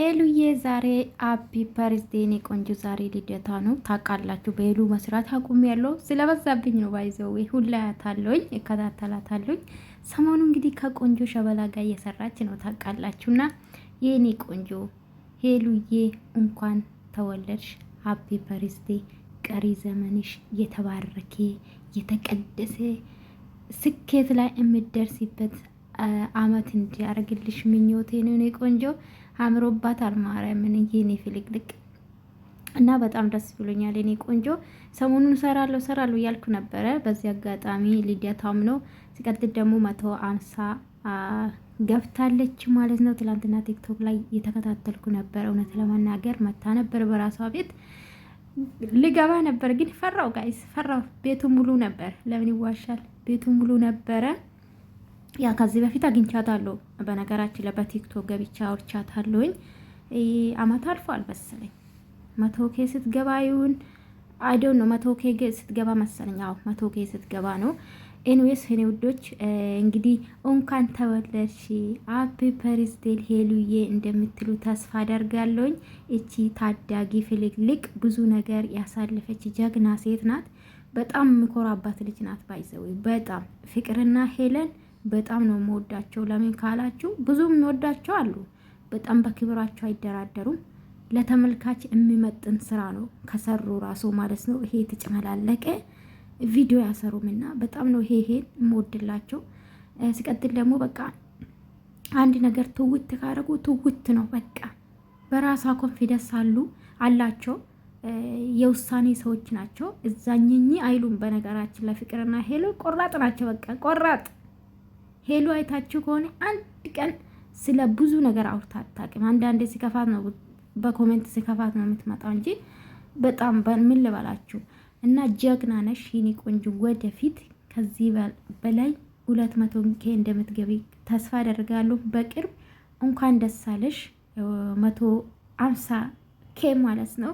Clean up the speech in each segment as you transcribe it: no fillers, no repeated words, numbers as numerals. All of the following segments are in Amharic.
ሄሉዬ ዛሬ አቢ በርዝዴይ ቆንጆ ዛሬ ልደታ ነው። ታውቃላችሁ በሄሉ መስራት አቁም ያለው ስለበዛብኝ ነው። ባይዘው ሁላ ያታለኝ እከታተላታለኝ። ሰሞኑ እንግዲህ ከቆንጆ ሸበላ ጋር እየሰራች ነው ታውቃላችሁና የኔ ቆንጆ ሄሉዬ እንኳን ተወለድሽ። አቢ በርዝዴይ ቀሪ ዘመንሽ የተባረከ የተቀደሰ ስኬት ላይ የምትደርሲበት አመት እንዲያደርግልሽ ምኞቴ ነው። እኔ ቆንጆ አምሮባታል ማርያምን የኔ ፍልቅልቅ እና በጣም ደስ ብሎኛል። እኔ ቆንጆ ሰሞኑን ሰራለሁ እያልኩ ነበረ። በዚህ አጋጣሚ ልደታም ነው። ሲቀጥል ደግሞ 150 ገብታለች ማለት ነው። ትላንትና ቲክቶክ ላይ የተከታተልኩ ነበር። እውነት ለመናገር መታ ነበር በራሷ ቤት ልገባ ነበር፣ ግን ፈራው ጋይስ ፈራው። ቤቱ ሙሉ ነበር። ለምን ይዋሻል? ቤቱ ሙሉ ነበረ። ያ ከዚህ በፊት አግኝቻታለሁ። በነገራችን ላይ በቲክቶክ ገብቻ አውርቻታለሁኝ። አመት አልፏል መሰለኝ 100K ስትገባ ይሁን አይ ዶንት ኖ 100K ስትገባ መሰለኝ። አዎ 100K ስትገባ ነው። ኤኒዌይስ እኔ ውዶች እንግዲህ እንኳን ተወለድሽ ሃፒ በርዝዴይ ሄሉዬ እንደምትሉ ተስፋ አደርጋለሁኝ። እቺ ታዳጊ ፍልቅልቅ ብዙ ነገር ያሳለፈች ጀግና ሴት ናት። በጣም ምኮራባት ልጅ ናት። ባይዘው በጣም ፍቅርና ሄለን በጣም ነው የምወዳቸው። ለምን ካላችሁ ብዙ የሚወዳቸው አሉ። በጣም በክብራቸው አይደራደሩም። ለተመልካች የሚመጥን ስራ ነው ከሰሩ ራሱ ማለት ነው። ይሄ የተጨመላለቀ ቪዲዮ ያሰሩምና በጣም ነው ይሄ የምወድላቸው። ሲቀጥል ደግሞ በቃ አንድ ነገር ትውት ካረጉ ትውት ነው በቃ። በራሷ ኮንፊደንስ አላቸው። የውሳኔ ሰዎች ናቸው። እዛኝኝ አይሉም። በነገራችን ለፍቅርና ሄሎ ቆራጥ ናቸው። በቃ ቆራጥ ሄሉ አይታችሁ ከሆነ አንድ ቀን ስለ ብዙ ነገር አውርታ አታውቅም። አንዳንዴ ሲከፋት ነው በኮሜንት ሲከፋት ነው የምትመጣው እንጂ በጣም ምን ልበላችሁ። እና ጀግና ነሽ የኔ ቆንጆ። ወደፊት ከዚህ በላይ 200K እንደምትገቢ ተስፋ አደርጋለሁ በቅርብ። እንኳን ደስ አለሽ 150K ማለት ነው።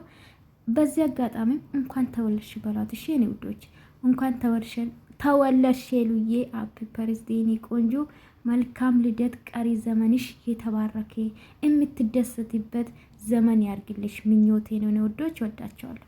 በዚህ አጋጣሚ እንኳን ተወለድሽ በሏት እሺ የኔ ውዶች። እንኳን ተወለድሽ ሄሉዬ ሃፒ በርዝዴይ ቆንጆ። መልካም ልደት። ቀሪ ዘመንሽ የተባረከ የምትደሰትበት ዘመን ያርግልሽ ምኞቴ ነው። ውዶች ወዳቸዋለሁ።